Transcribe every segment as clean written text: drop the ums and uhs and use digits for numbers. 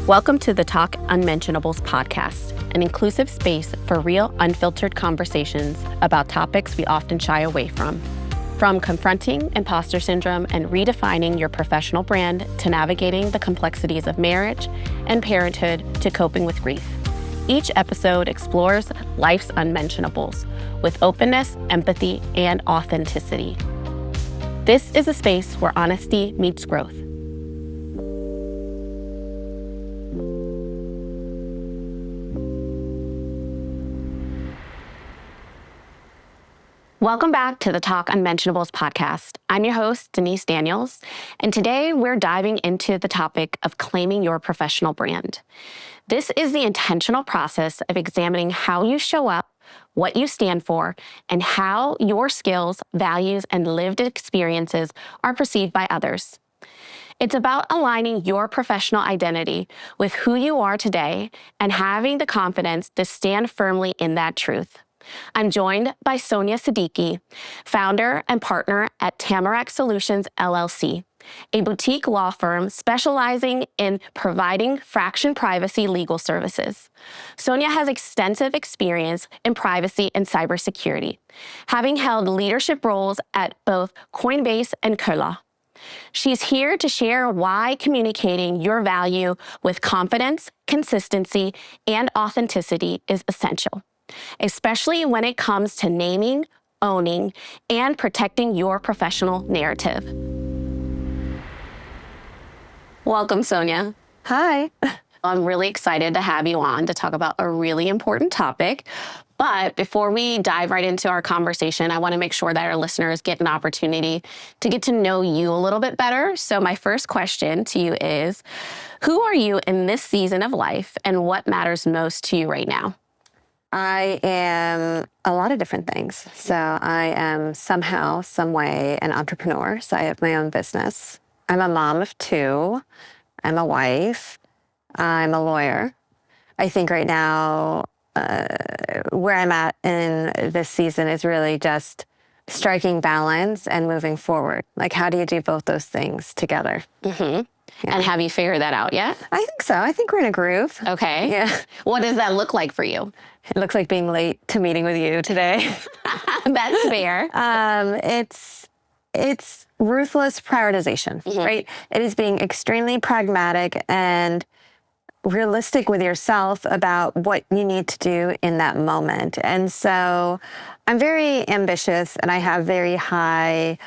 Welcome to the Talk Unmentionables podcast, an inclusive space for real, unfiltered conversations about topics we often shy away from. From confronting imposter syndrome and redefining your professional brand to navigating the complexities of marriage and parenthood to coping with grief. Each episode explores life's unmentionables with openness, empathy, and authenticity. This is a space where honesty meets growth. Welcome back to the Talk Unmentionables podcast. I'm your host, Deniece Daniels, and today we're diving into the topic of claiming your professional brand. This is the intentional process of examining how you show up, what you stand for, and how your skills, values, and lived experiences are perceived by others. It's about aligning your professional identity with who you are today and having the confidence to stand firmly in that truth. I'm joined by Sonia Siddiqui, founder and partner at Tamarack Solutions, LLC, a boutique law firm specializing in providing fraction privacy legal services. Sonia has extensive experience in privacy and cybersecurity, having held leadership roles at both Coinbase and Cola. She's here to share why communicating your value with confidence, consistency, and authenticity is essential, especially when it comes to naming, owning, and protecting your professional narrative. Welcome, Sonia. Hi. I'm really excited to have you on to talk about a really important topic. But before we dive right into our conversation, I want to make sure that our listeners get an opportunity to get to know you a little bit better. So my first question to you is, who are you in this season of life and what matters most to you right now? I am a lot of different things. So I am somehow, some way, an entrepreneur. So I have my own business. I'm a mom of two. I'm a wife. I'm a lawyer. I think right now, where I'm at in this season is really just striking balance and moving forward. Like, how do you do both those things together? Mm-hmm. Yeah. And have you figured that out yet? I think so. I think we're in a groove. Okay. Yeah. What does that look like for you? It looks like being late to meeting with you today. That's fair. It's ruthless prioritization, right? It is being extremely pragmatic and realistic with yourself about what you need to do in that moment. And so I'm very ambitious and I have very high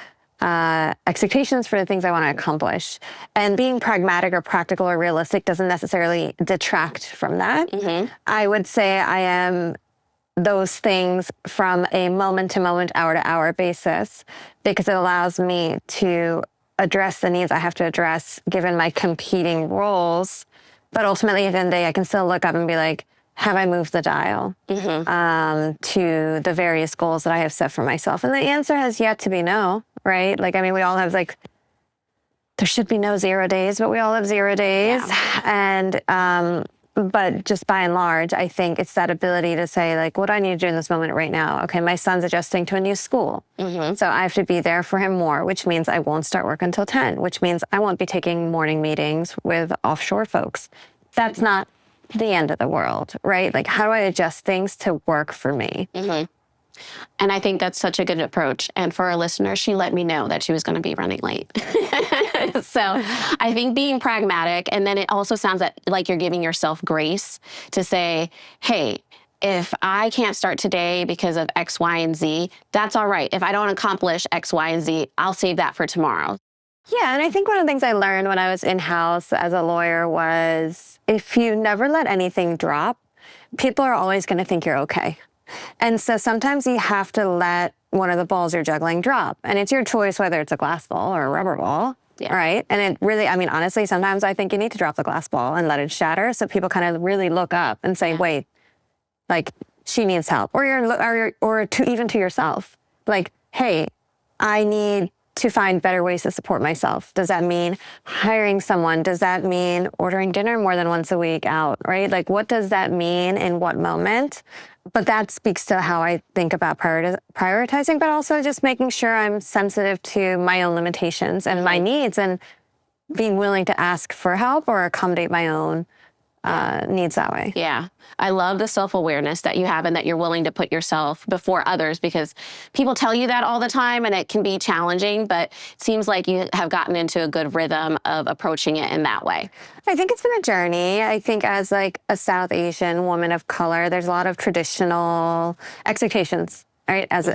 expectations for the things I want to accomplish. And being pragmatic or practical or realistic doesn't necessarily detract from that. I would say I am those things from a moment-to-moment, hour-to-hour basis because it allows me to address the needs I have to address given my competing roles. But ultimately, at the end of the day, I can still look up and be like, have I moved the dial to the various goals that I have set for myself? And the answer has yet to be no, right? Like, I mean, we all have there should be no 0 days, but we all have 0 days. Yeah. And, but just by and large, I think it's that ability to say, like, what do I need to do in this moment right now? Okay, my son's adjusting to a new school. So I have to be there for him more, which means I won't start work until 10, which means I won't be taking morning meetings with offshore folks. That's not the end of the world, right? Like, how do I adjust things to work for me? And I think that's such a good approach. And for our listeners, she let me know that she was going to be running late. So I think being pragmatic, and then it also sounds like you're giving yourself grace to say, hey, if I can't start today because of X, Y, and Z, that's all right. If I don't accomplish X, Y, and Z, I'll save that for tomorrow. Yeah, and I think one of the things I learned when I was in-house as a lawyer was if you never let anything drop, people are always going to think you're okay. And so sometimes you have to let one of the balls you're juggling drop. And it's your choice whether it's a glass ball or a rubber ball, right? And it really, I mean, honestly, sometimes I think you need to drop the glass ball and let it shatter so people kind of really look up and say, wait, like, she needs help. Or even to yourself, like, hey, I need to find better ways to support myself. Does that mean hiring someone? Does that mean ordering dinner more than once a week out, right? Like, what does that mean in what moment? But that speaks to how I think about prioritizing, but also just making sure I'm sensitive to my own limitations and my needs and being willing to ask for help or accommodate my own needs that way. Yeah. I love the self-awareness that you have and that you're willing to put yourself before others, because people tell you that all the time and it can be challenging, but it seems like you have gotten into a good rhythm of approaching it in that way. I think it's been a journey. I think as like a South Asian woman of color, there's a lot of traditional expectations, right? As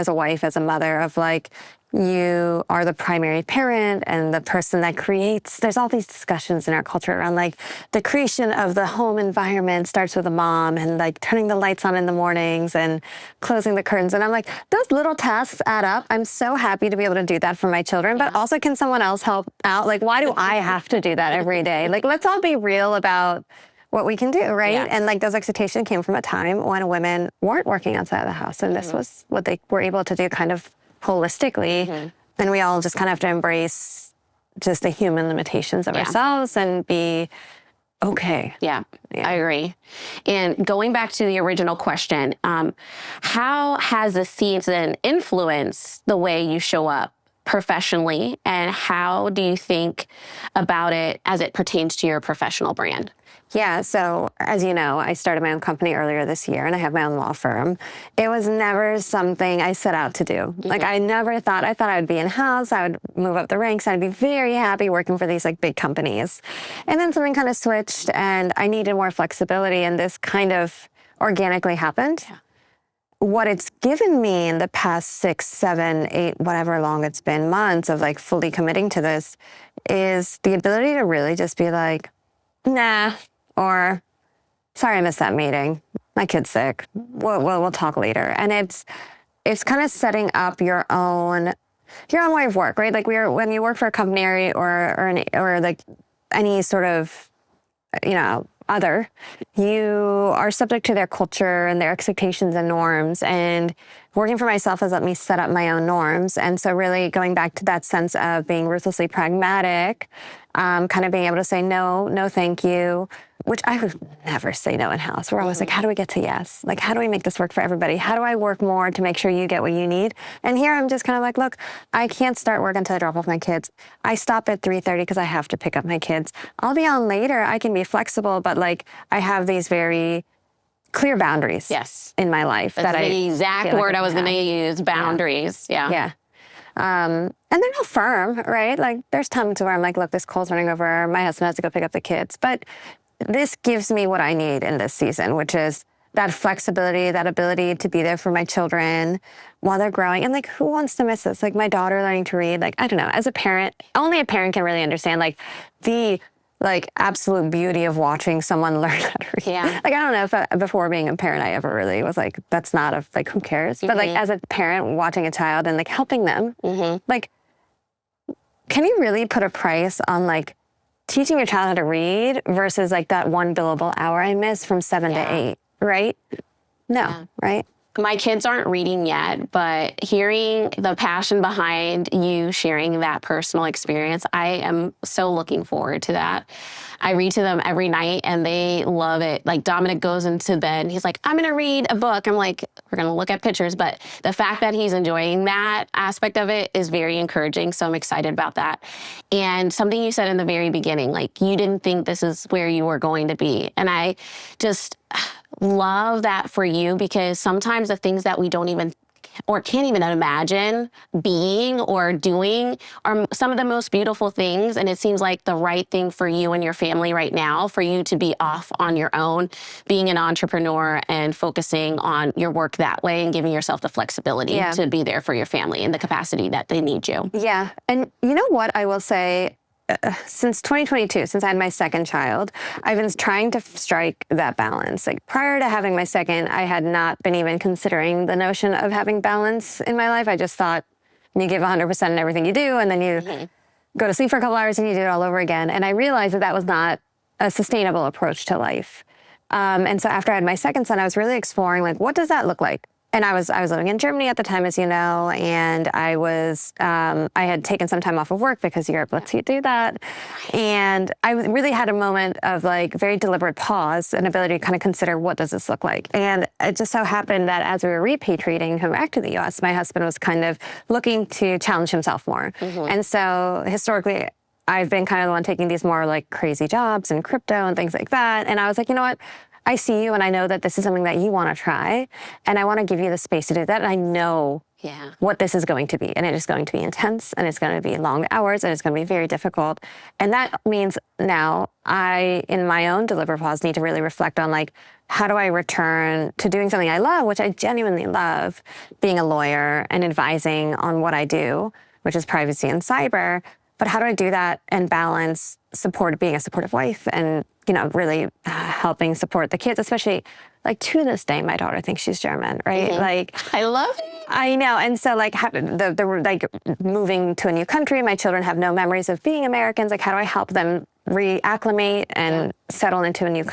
a wife, as a mother, of like, you are the primary parent and the person that creates. There's all these discussions in our culture around like the creation of the home environment starts with a mom, and like turning the lights on in the mornings and closing the curtains. And I'm like, those little tasks add up. I'm so happy to be able to do that for my children, but also, can someone else help out? Like, why do I have to do that every day? Like, let's all be real about what we can do, right? Yeah. And like those expectations came from a time when women weren't working outside of the house, and this was what they were able to do kind of holistically. And we all just kind of have to embrace just the human limitations of ourselves and be okay. Yeah, I agree. And going back to the original question, how has the season influenced the way you show up professionally, and how do you think about it as it pertains to your professional brand? Yeah, so as you know, I started my own company earlier this year, and I have my own law firm. It was never something I set out to do. Like, I thought I would be in-house, I would move up the ranks, I'd be very happy working for these like big companies. And then something kind of switched, and I needed more flexibility, and this kind of organically happened. Yeah. What it's given me in the past 6, 7, 8, whatever long it's been, months of like fully committing to this, is the ability to really just be like, nah, or sorry, I missed that meeting. My kid's sick. We'll talk later. And it's kind of setting up your own way of work, right? Like when you work for a company or like any sort of, other, you are subject to their culture and their expectations and norms. And working for myself has let me set up my own norms. And so really going back to that sense of being ruthlessly pragmatic, kind of being able to say no, thank you, which I would never say no in-house. We're always like, how do we get to yes? Like, how do we make this work for everybody? How do I work more to make sure you get what you need? And here I'm just kind of like, look, I can't start work until I drop off my kids. I stop at 3:30 because I have to pick up my kids. I'll be on later. I can be flexible, but like I have these very clear boundaries in my life. That's the exact word I was going to use, boundaries. Yeah. And they're not firm, right? Like there's times where I'm like, look, this coal's running over. My husband has to go pick up the kids. But this gives me what I need in this season, which is that flexibility, that ability to be there for my children while they're growing. And like, who wants to miss this? Like my daughter learning to read, like, I don't know, as a parent, only a parent can really understand like the absolute beauty of watching someone learn how to read. Yeah. Like, I don't know if before being a parent, I ever really was like, that's not who cares? But like as a parent watching a child and like helping them, like, can you really put a price on like teaching your child how to read versus like that one billable hour I miss from 7 to 8, right? No, right? My kids aren't reading yet, but hearing the passion behind you sharing that personal experience, I am so looking forward to that. I read to them every night and they love it. Like Dominic goes into bed and he's like, I'm going to read a book. I'm like, we're going to look at pictures. But the fact that he's enjoying that aspect of it is very encouraging. So I'm excited about that. And something you said in the very beginning, like you didn't think this is where you were going to be. And I just love that for you, because sometimes the things that we don't even or can't even imagine being or doing are some of the most beautiful things. And it seems like the right thing for you and your family right now, for you to be off on your own, being an entrepreneur and focusing on your work that way and giving yourself the flexibility to be there for your family in the capacity that they need you. Yeah. And you know what I will say? Since 2022, since I had my second child, I've been trying to strike that balance. Like prior to having my second, I had not been even considering the notion of having balance in my life. I just thought you give 100% in everything you do, and then you go to sleep for a couple hours and you do it all over again. And I realized that that was not a sustainable approach to life. And so after I had my second son, I was really exploring, like, what does that look like? And I was living in Germany at the time, as you know, and I had taken some time off of work because Europe lets you do that. And I really had a moment of like very deliberate pause and ability to kind of consider, what does this look like? And it just so happened that as we were repatriating him back to the US, my husband was kind of looking to challenge himself more. And so historically, I've been kind of the one taking these more like crazy jobs and crypto and things like that. And I was like, you know what? I see you and I know that this is something that you want to try. And I want to give you the space to do that. And I know what this is going to be. And it is going to be intense and it's going to be long hours and it's going to be very difficult. And that means now I, in my own deliberate pause, need to really reflect on like, how do I return to doing something I love, which I genuinely love, being a lawyer and advising on what I do, which is privacy and cyber. But how do I do that and balance being a supportive wife and, really helping support the kids, especially like to this day, my daughter thinks she's German, right? Like, I love it. I know. And so like like moving to a new country, my children have no memories of being Americans. Like, how do I help them reacclimate and settle into a new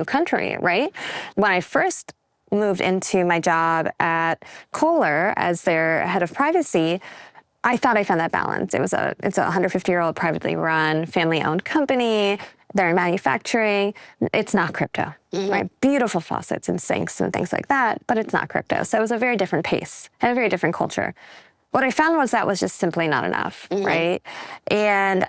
country, right? When I first moved into my job at Kohler as their head of privacy, I thought I found that balance. It's a 150-year-old privately run, family-owned company. They're in manufacturing. It's not crypto, right? Beautiful faucets and sinks and things like that, but it's not crypto. So it was a very different pace and a very different culture. What I found was that was just simply not enough, right? And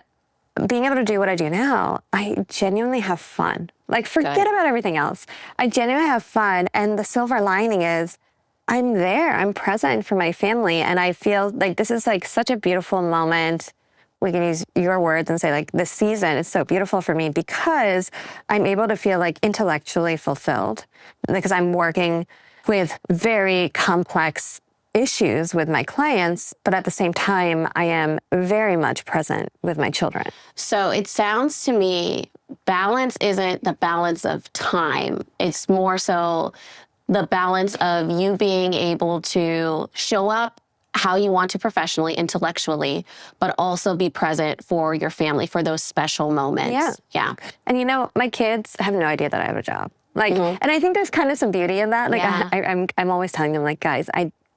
being able to do what I do now, I genuinely have fun. Like, forget about everything else. I genuinely have fun. And the silver lining is I'm there. I'm present for my family. And I feel like this is like such a beautiful moment. We can use your words and say like this season is so beautiful for me because I'm able to feel like intellectually fulfilled because I'm working with very complex issues with my clients, but at the same time, I am very much present with my children. So it sounds to me, balance isn't the balance of time. It's more so the balance of you being able to show up how you want to professionally, intellectually, but also be present for your family for those special moments. Yeah. And my kids have no idea that I have a job. Like, and I think there's kind of some beauty in that. Like, I'm always telling them, like, guys,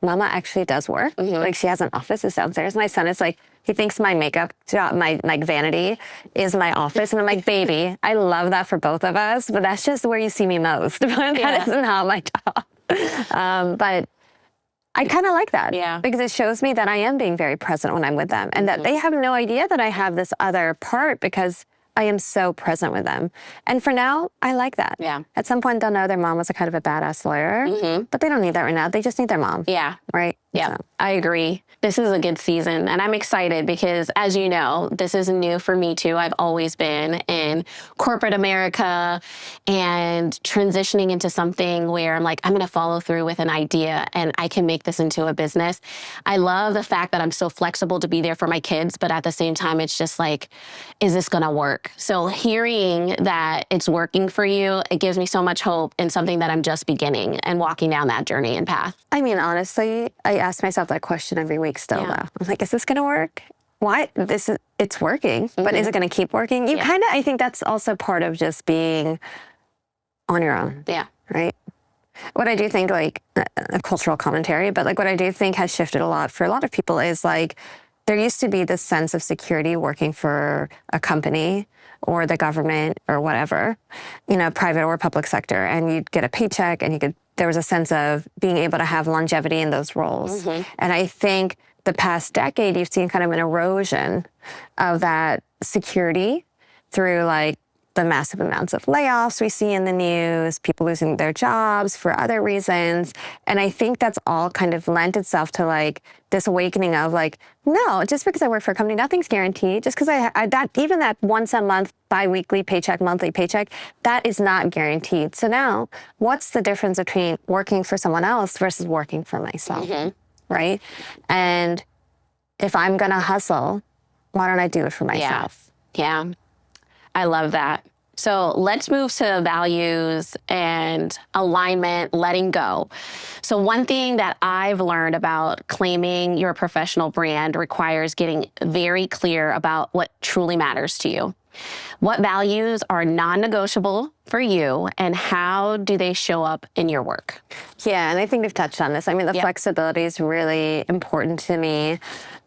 Mama actually does work. Like, she has an office is downstairs. My son is like, he thinks my makeup job, my like vanity is my office. And I'm like, baby, I love that for both of us, but that's just where you see me most. That is not my job. But I kind of like that because it shows me that I am being very present when I'm with them and that they have no idea that I have this other part because I am so present with them. And for now, I like that. Yeah. At some point, they'll know their mom was a kind of a badass lawyer, but they don't need that right now. They just need their mom. Yeah. Right? Yeah, so. I agree. This is a good season, and I'm excited because, as you know, this is new for me too. I've always been in corporate America and transitioning into something where I'm like, I'm going to follow through with an idea and I can make this into a business. I love the fact that I'm so flexible to be there for my kids, but at the same time, it's just like, is this going to work? So hearing that it's working for you, it gives me so much hope in something that I'm just beginning and walking down that journey and path. I mean, honestly, I ask myself that question every week still, though. I'm like, is this going to work? Why? It's working, but is it going to keep working? You kind of, I think that's also part of just being on your own. Yeah. Right? What I do think, like, a cultural commentary, but like what I do think has shifted a lot for a lot of people is like, there used to be this sense of security working for a company or the government or whatever, private or public sector, and you'd get a paycheck and there was a sense of being able to have longevity in those roles. And I think the past decade, you've seen kind of an erosion of that security through like the massive amounts of layoffs we see in the news, people losing their jobs for other reasons. And I think that's all kind of lent itself to like this awakening of like, no, just because I work for a company, nothing's guaranteed. Just because even that once a month, biweekly paycheck, monthly paycheck, that is not guaranteed. So now what's the difference between working for someone else versus working for myself, right? And if I'm going to hustle, why don't I do it for myself? Yeah. I love that. So let's move to values and alignment, letting go. So one thing that I've learned about claiming your professional brand requires getting very clear about what truly matters to you. What values are non-negotiable for you and how do they show up in your work? Yeah, and I think we've touched on this. I mean, the flexibility is really important to me.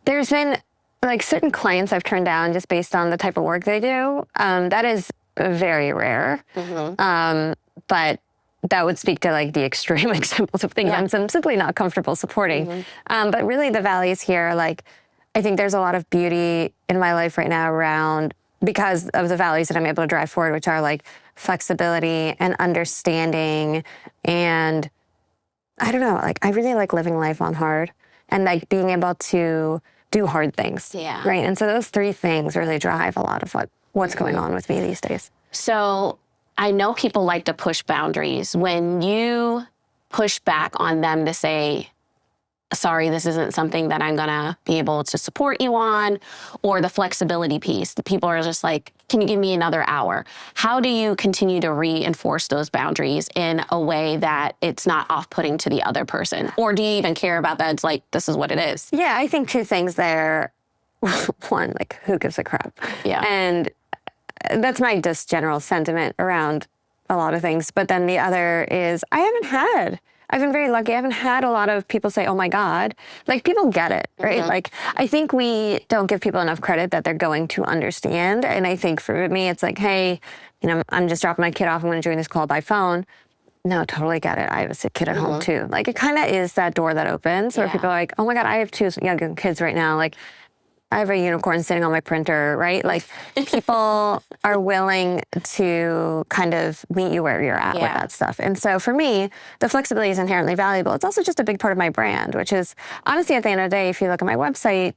There's been like certain clients I've turned down just based on the type of work they do. That is very rare. But that would speak to like the extreme examples of things I'm simply not comfortable supporting. But really the values here are like, I think there's a lot of beauty in my life right now around, because of the values that I'm able to drive forward, which are like flexibility and understanding. And I don't know, like I really like living life on hard and like being able to do hard things. Yeah. Right. And so those three things really drive a lot of what's going on with me these days. So I know people like to push boundaries. When you push back on them to say, sorry, this isn't something that I'm going to be able to support you on, or the flexibility piece, the people are just like, can you give me another hour? How do you continue to reinforce those boundaries in a way that it's not off-putting to the other person? Or do you even care about that? It's like, this is what it is. Yeah, I think two things there. One, like, who gives a crap? Yeah. And that's my just general sentiment around a lot of things. But then the other is I've been very lucky. I haven't had a lot of people say, oh my God. Like, people get it, right? Like, I think we don't give people enough credit that they're going to understand. And I think for me, it's like, hey, I'm just dropping my kid off. I'm going to join this call by phone. No, totally get it. I have a sick kid at home too. Like, it kind of is that door that opens where people are like, oh my God, I have two young kids right now. Like, I have a unicorn sitting on my printer, right? Like, people are willing to kind of meet you where you're at with that stuff. And so for me, the flexibility is inherently valuable. It's also just a big part of my brand, which is honestly, at the end of the day, if you look at my website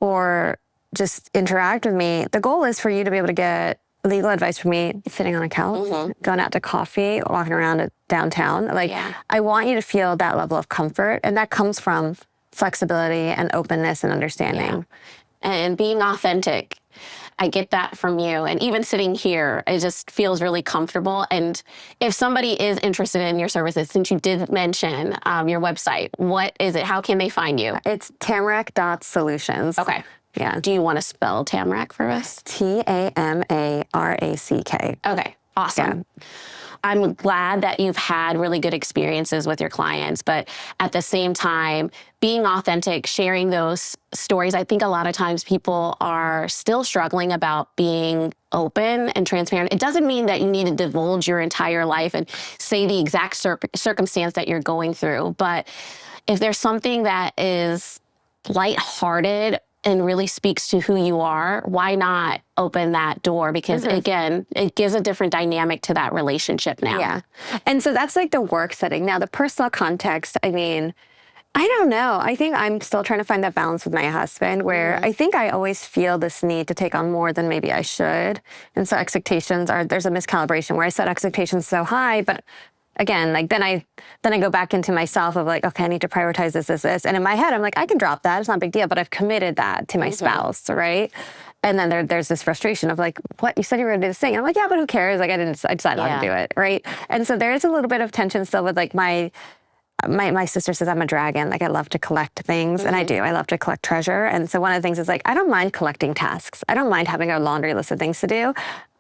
or just interact with me, the goal is for you to be able to get legal advice from me sitting on a couch, going out to coffee, walking around downtown. Like, I want you to feel that level of comfort. And that comes from flexibility and openness and understanding. And being authentic. I get that from you. And even sitting here, it just feels really comfortable. And if somebody is interested in your services, since you did mention your website, what is it? How can they find you? It's tamarack.solutions. Okay. Yeah. Do you want to spell Tamarack for us? Tamarack. Okay. Awesome. Yeah. I'm glad that you've had really good experiences with your clients, but at the same time, being authentic, sharing those stories, I think a lot of times people are still struggling about being open and transparent. It doesn't mean that you need to divulge your entire life and say the exact circumstance that you're going through, but if there's something that is lighthearted and really speaks to who you are, why not open that door? Because again, it gives a different dynamic to that relationship now. Yeah. And so that's like the work setting. Now, the personal context, I mean, I don't know. I think I'm still trying to find that balance with my husband where I think I always feel this need to take on more than maybe I should. And so there's a miscalibration where I set expectations so high, but again, like then I go back into myself of like, okay, I need to prioritize this. And in my head, I'm like, I can drop that. It's not a big deal, but I've committed that to my spouse, right? And then there's this frustration of like, what? You said you were going to do this thing. I'm like, yeah, but who cares? Like, I decided not to do it, right? And so there is a little bit of tension still with like my sister says I'm a dragon. Like, I love to collect things, and I do. I love to collect treasure. And so one of the things is like, I don't mind collecting tasks. I don't mind having a laundry list of things to do.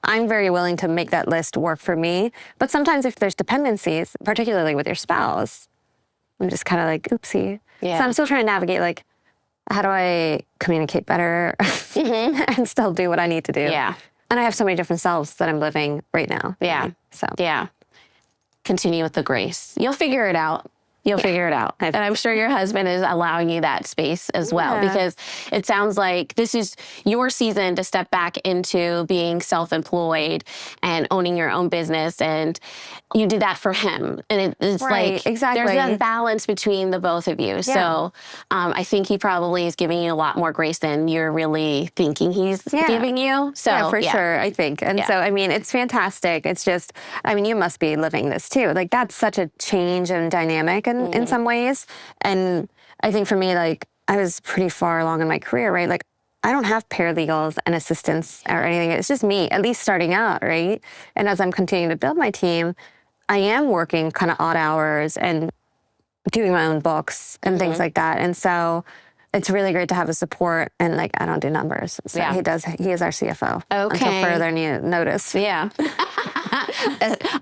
I'm very willing to make that list work for me. But sometimes if there's dependencies, particularly with your spouse, I'm just kind of like, oopsie. Yeah. So I'm still trying to navigate, like, how do I communicate better and still do what I need to do? Yeah. And I have so many different selves that I'm living right now. Yeah. Right? So yeah. Continue with the grace. You'll figure it out. You'll figure it out. And I'm sure your husband is allowing you that space as well, because it sounds like this is your season to step back into being self-employed and owning your own business. And you did that for him. And it's like, exactly. There's that balance between the both of you. Yeah. So I think he probably is giving you a lot more grace than you're really thinking he's giving you. So yeah, for sure, I think. And so, I mean, it's fantastic. It's just, I mean, you must be living this too. Like, that's such a change in dynamic in some ways. And I think for me, like, I was pretty far along in my career, right? Like, I don't have paralegals and assistants or anything. It's just me, at least starting out, right? And as I'm continuing to build my team, I am working kind of odd hours and doing my own books and things like that. And so it's really great to have a support. And like, I don't do numbers. So he is our CFO. Okay. Until further notice. Yeah.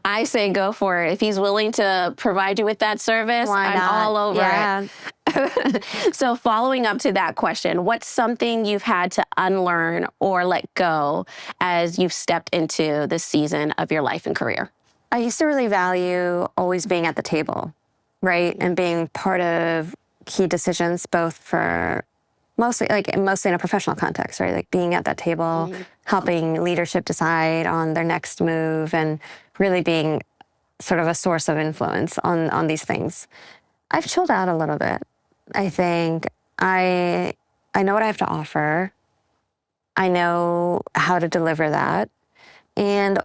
I say go for it. If he's willing to provide you with that service, I'm all over it. So following up to that question, what's something you've had to unlearn or let go as you've stepped into this season of your life and career? I used to really value always being at the table, right? And being part of key decisions, both for mostly in a professional context, right? Like being at that table, helping leadership decide on their next move, and really being sort of a source of influence on these things. I've chilled out a little bit. I think I know what I have to offer. I know how to deliver that. And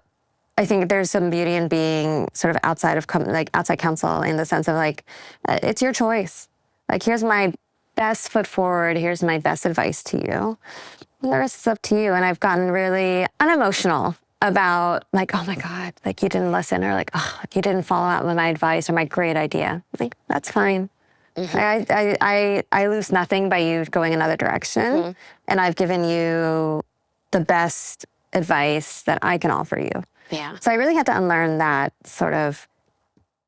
I think there's some beauty in being sort of outside counsel, in the sense of like, it's your choice. Like, here's my best foot forward. Here's my best advice to you. And the rest is up to you. And I've gotten really unemotional about like, oh my God, like you didn't listen, or like, oh, you didn't follow up with my advice or my great idea. I think that's fine. I lose nothing by you going another direction. And I've given you the best advice that I can offer you. Yeah. So I really had to unlearn that sort of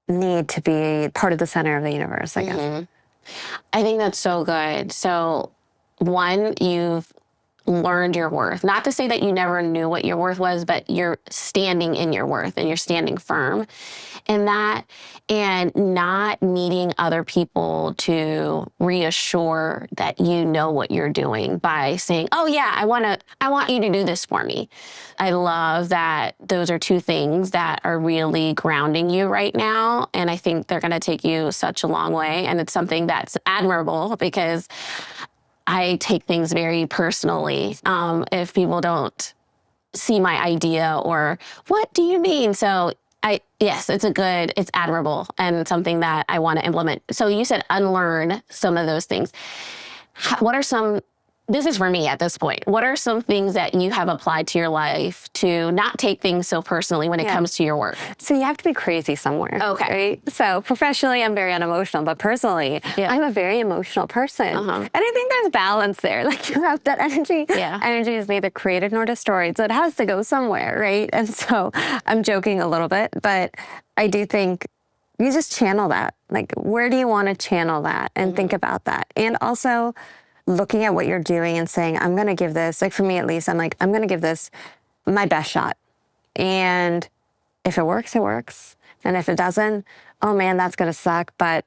need to be part of the center of the universe, I guess. I think that's so good. So one, you've learned your worth. Not to say that you never knew what your worth was, but you're standing in your worth and you're standing firm in that, and not needing other people to reassure that you know what you're doing by saying, oh yeah, I want you to do this for me. I love that those are two things that are really grounding you right now. And I think they're going to take you such a long way. And it's something that's admirable, because I take things very personally if people don't see my idea, or what do you mean? So yes, it's admirable, and something that I want to implement. So you said unlearn some of those things. This is for me at this point. What are some things that you have applied to your life to not take things so personally when it comes to your work? So you have to be crazy somewhere. Okay. Right? So professionally, I'm very unemotional, but personally, I'm a very emotional person. And I think there's balance there. Like, you have that energy. Yeah. Energy is neither created nor destroyed. So it has to go somewhere, right? And so I'm joking a little bit, but I do think you just channel that. Like, where do you want to channel that? And think about that. And also looking at what you're doing and saying, I'm going to give this, like for me at least, I'm going to give this my best shot. And if it works, it works. And if it doesn't, oh man, that's going to suck, but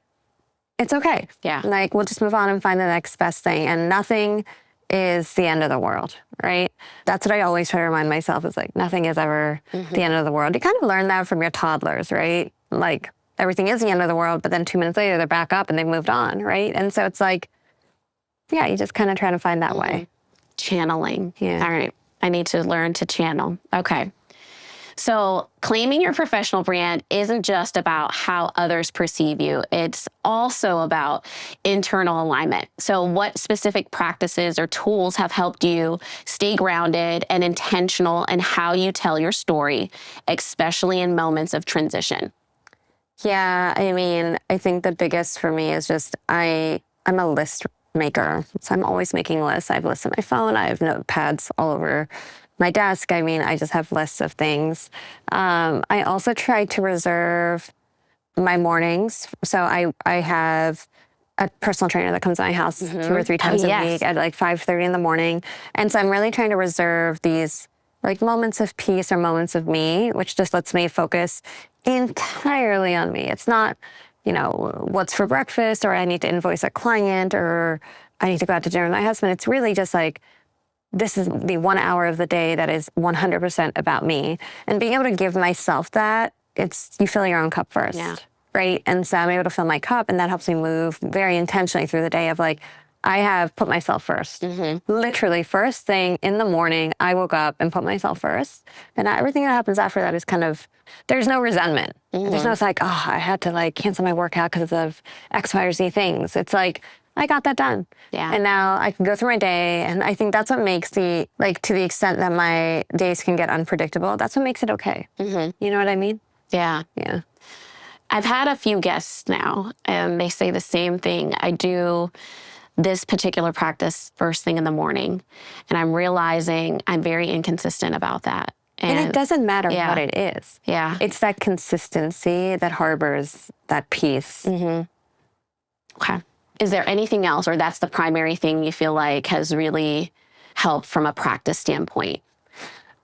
it's okay. Yeah. Like, we'll just move on and find the next best thing. And nothing is the end of the world, right? That's what I always try to remind myself, is like, nothing is ever the end of the world. You kind of learn that from your toddlers, right? Like, everything is the end of the world, but then 2 minutes later, they're back up and they've moved on, right? And so it's like, yeah, you just kind of try to find that way. Channeling. Yeah. All right. I need to learn to channel. Okay. So claiming your professional brand isn't just about how others perceive you. It's also about internal alignment. So what specific practices or tools have helped you stay grounded and intentional in how you tell your story, especially in moments of transition? Yeah, I mean, I think the biggest for me is just I'm a list maker. So I'm always making lists. I have lists on my phone. I have notepads all over my desk. I mean, I just have lists of things. I also try to reserve my mornings. So I have a personal trainer that comes to my house 2 or 3 times a week at like 5:30 in the morning. And so I'm really trying to reserve these like moments of peace or moments of me, which just lets me focus entirely on me. It's not, what's for breakfast, or I need to invoice a client, or I need to go out to dinner with my husband. It's really just like, this is the 1 hour of the day that is 100% about me. And being able to give myself that, you fill your own cup first, right? And so I'm able to fill my cup, and that helps me move very intentionally through the day of like, I have put myself first. Literally, first thing in the morning, I woke up and put myself first. And everything that happens after that is kind of, there's no resentment. There's no, it's like, oh, I had to like cancel my workout because of X, Y, or Z things. It's like, I got that done. Yeah. And now I can go through my day. And I think that's what makes to the extent that my days can get unpredictable, that's what makes it okay. You know what I mean? Yeah. Yeah. I've had a few guests now, and they say the same thing. I do this particular practice first thing in the morning, and I'm realizing I'm very inconsistent about that. And it doesn't matter Yeah. what it is. Yeah. It's that consistency that harbors that peace. Okay. Is there anything else, or that's the primary thing you feel like has really helped from a practice standpoint?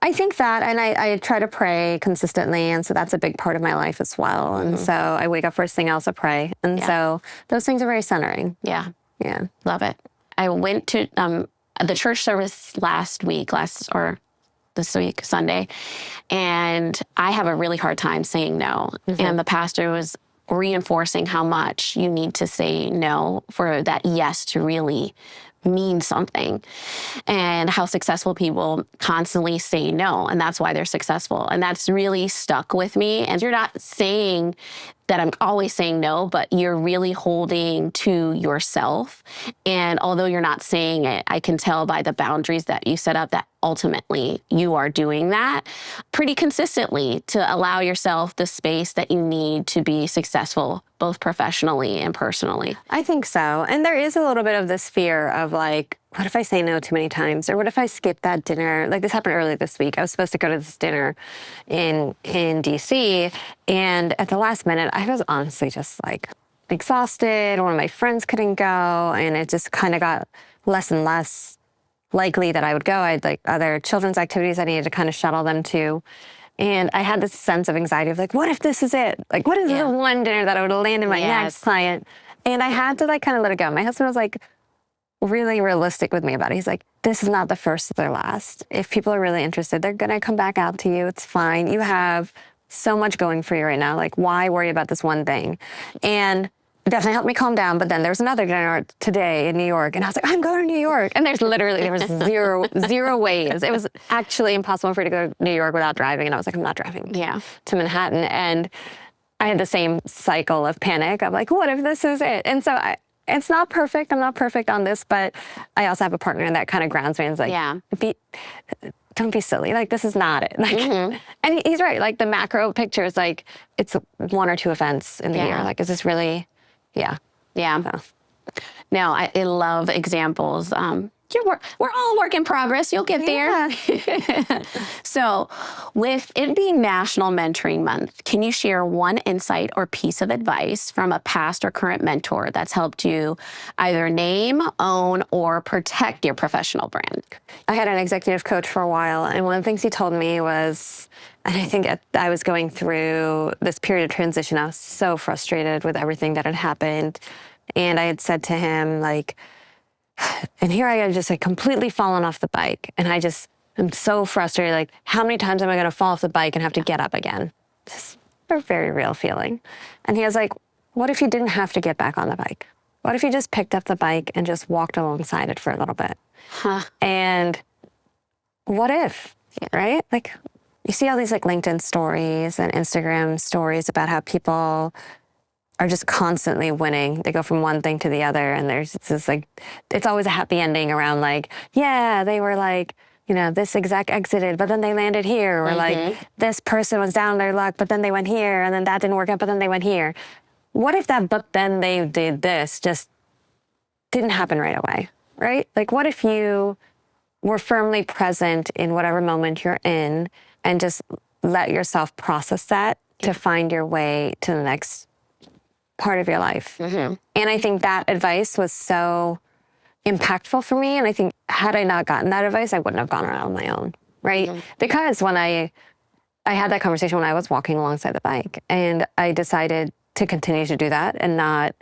I think that, and I try to pray consistently, and so that's a big part of my life as well. And so I wake up first thing, I also pray. And so those things are very centering. Yeah. Yeah. Love it. I went to the church service this week, Sunday, and I have a really hard time saying no. And the pastor was reinforcing how much you need to say no for that yes to really mean something, and how successful people constantly say no, and that's why they're successful. And that's really stuck with me. And you're not saying that I'm always saying no, but you're really holding to yourself. And although you're not saying it, I can tell by the boundaries that you set up that ultimately you are doing that pretty consistently to allow yourself the space that you need to be successful, both professionally and personally. I think so. And there is a little bit of this fear of like, what if I say no too many times? Or what if I skip that dinner? Like this happened earlier this week. I was supposed to go to this dinner in DC. And at the last minute, I was honestly just like exhausted. One of my friends couldn't go. And it just kind of got less and less likely that I would go. I had like other children's activities I needed to kind of shuttle them to. And I had this sense of anxiety of like, what if this is it? Like, what is the one dinner that I would land in my next client? And I had to like kind of let it go. My husband was like really realistic with me about it. He's like, this is not the first of their last. If people are really interested, they're going to come back out to you. It's fine. You have so much going for you right now. Like, why worry about this one thing? And it definitely helped me calm down. But then there was another dinner today in New York. And I was like, I'm going to New York. And there was zero ways. It was actually impossible for me to go to New York without driving. And I was like, I'm not driving to Manhattan. And I had the same cycle of panic. I'm like, what if this is it? And so it's not perfect. I'm not perfect on this, but I also have a partner that kind of grounds me and is like, don't be silly. Like, this is not it. Like, and he's right. Like, the macro picture is like, it's one or two events in the year. Like, is this really, So. No, I love examples. We're all work in progress. You'll get there. So with it being National Mentoring Month, can you share one insight or piece of advice from a past or current mentor that's helped you either name, own, or protect your professional brand? I had an executive coach for a while, and one of the things he told me was, and I think I was going through this period of transition. I was so frustrated with everything that had happened. And I had said to him, like, and here I had just like completely fallen off the bike. And I'm so frustrated. Like, how many times am I going to fall off the bike and have to get up again? It's a very real feeling. And he was like, what if you didn't have to get back on the bike? What if you just picked up the bike and just walked alongside it for a little bit? And what if, right? Like, you see all these like LinkedIn stories and Instagram stories about how people are just constantly winning. They go from one thing to the other, and there's this like, it's always a happy ending around like, they were like, this exec exited, but then they landed here, or like this person was down their luck, but then they went here, and then that didn't work out, but then they went here. What if that, but then they did this, just didn't happen right away, right? Like, what if you were firmly present in whatever moment you're in and just let yourself process that to find your way to the next part of your life. And I think that advice was so impactful for me. And I think had I not gotten that advice, I wouldn't have gone around on my own, right? Because when I had that conversation when I was walking alongside the bike, and I decided to continue to do that and not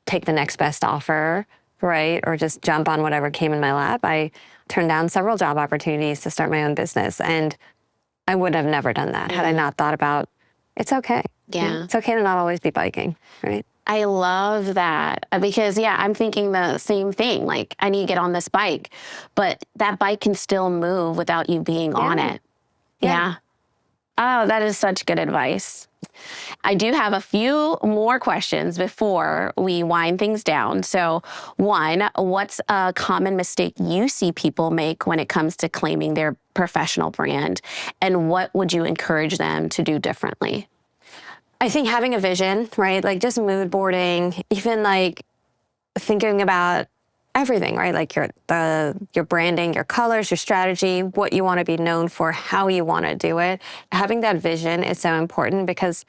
take the next best offer, right? Or just jump on whatever came in my lap. I turned down several job opportunities to start my own business. And I would have never done that had I not thought about, it's okay. It's okay to not always be biking, right? I love that because, I'm thinking the same thing. Like, I need to get on this bike, but that bike can still move without you being on it. Oh, that is such good advice. I do have a few more questions before we wind things down. So one, what's a common mistake you see people make when it comes to claiming their professional brand? And what would you encourage them to do differently? I think having a vision, right? Like just mood boarding, even like thinking about everything, right? Like your branding, your colors, your strategy, what you want to be known for, how you want to do it. Having that vision is so important because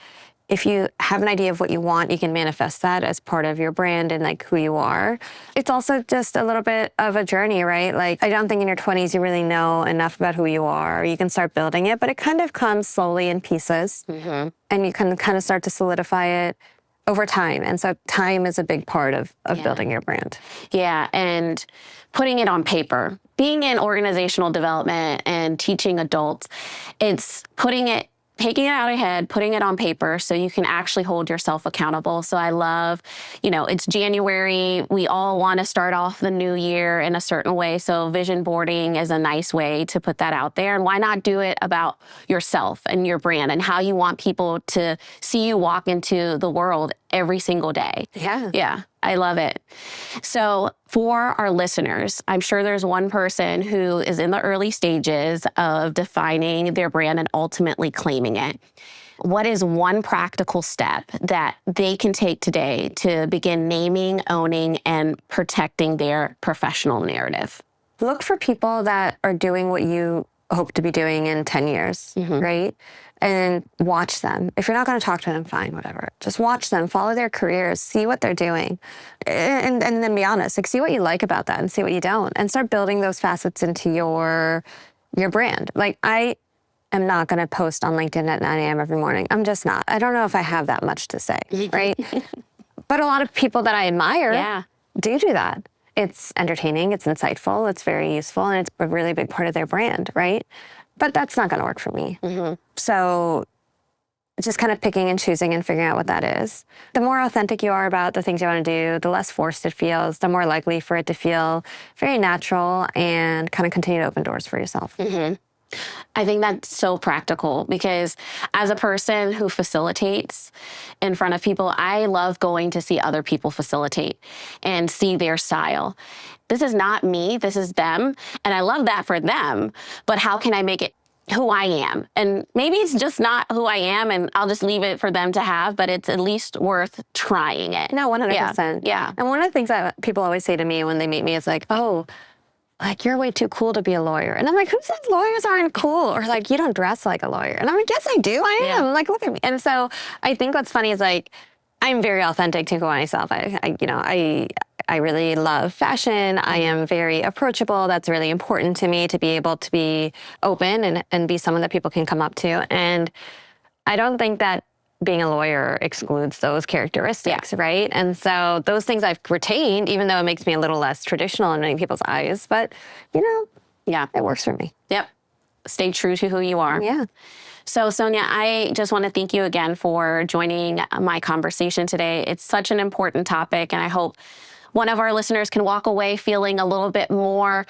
if you have an idea of what you want, you can manifest that as part of your brand and like who you are. It's also just a little bit of a journey, right? Like, I don't think in your 20s you really know enough about who you are. You can start building it, but it kind of comes slowly in pieces. And you can kind of start to solidify it over time. And so time is a big part of building your brand. Yeah, and putting it on paper. Being in organizational development and teaching adults, it's taking it out of your head, putting it on paper so you can actually hold yourself accountable. So I love, it's January. We all want to start off the new year in a certain way. So vision boarding is a nice way to put that out there. And why not do it about yourself and your brand and how you want people to see you walk into the world every single day? Yeah. Yeah. I love it. So for our listeners, I'm sure there's one person who is in the early stages of defining their brand and ultimately claiming it. What is one practical step that they can take today to begin naming, owning, and protecting their professional narrative? Look for people that are doing what you hope to be doing in 10 years, right? And watch them. If you're not going to talk to them, fine, whatever. Just watch them, follow their careers, see what they're doing, and then be honest. Like, see what you like about that and see what you don't, and start building those facets into your brand. Like, I am not going to post on LinkedIn at 9 a.m. every morning. I'm just not. I don't know if I have that much to say, right? But a lot of people that I admire do that. It's entertaining, it's insightful, it's very useful, and it's a really big part of their brand, right? But that's not going to work for me. So just kind of picking and choosing and figuring out what that is. The more authentic you are about the things you want to do, the less forced it feels, the more likely for it to feel very natural and kind of continue to open doors for yourself. I think that's so practical because as a person who facilitates in front of people, I love going to see other people facilitate and see their style. This is not me, this is them. And I love that for them, but how can I make it who I am? And maybe it's just not who I am and I'll just leave it for them to have, but it's at least worth trying it. No, 100%. Yeah. And one of the things that people always say to me when they meet me is like, oh, like, you're way too cool to be a lawyer. And I'm like, who says lawyers aren't cool? Or like, you don't dress like a lawyer. And I'm like, yes, I do. I am. Like, look at me. And so I think what's funny is like, I'm very authentic to myself. I really love fashion. I am very approachable. That's really important to me, to be able to be open and be someone that people can come up to. And I don't think that being a lawyer excludes those characteristics, right? And so those things I've retained, even though it makes me a little less traditional in many people's eyes, but it works for me. Yep. Stay true to who you are. Yeah. So Sonia, I just want to thank you again for joining my conversation today. It's such an important topic, and I hope one of our listeners can walk away feeling a little bit more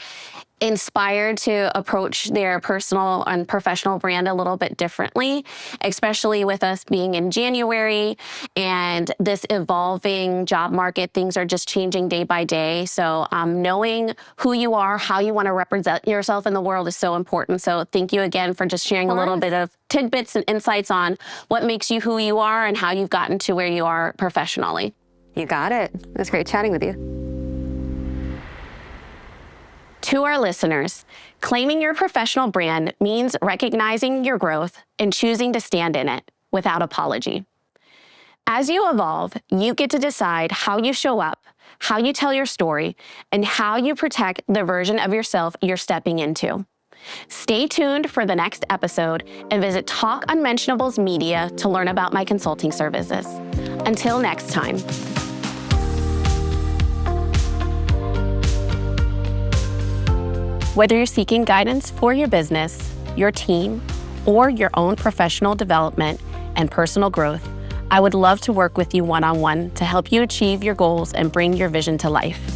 inspired to approach their personal and professional brand a little bit differently, especially with us being in January and this evolving job market. Things are just changing day by day. So knowing who you are, how you want to represent yourself in the world is so important. So thank you again for just sharing a little bit of tidbits and insights on what makes you who you are and how you've gotten to where you are professionally. You got it. It was great chatting with you. To our listeners, claiming your professional brand means recognizing your growth and choosing to stand in it without apology. As you evolve, you get to decide how you show up, how you tell your story, and how you protect the version of yourself you're stepping into. Stay tuned for the next episode and visit Talk Unmentionables Media to learn about my consulting services. Until next time. Whether you're seeking guidance for your business, your team, or your own professional development and personal growth, I would love to work with you one-on-one to help you achieve your goals and bring your vision to life.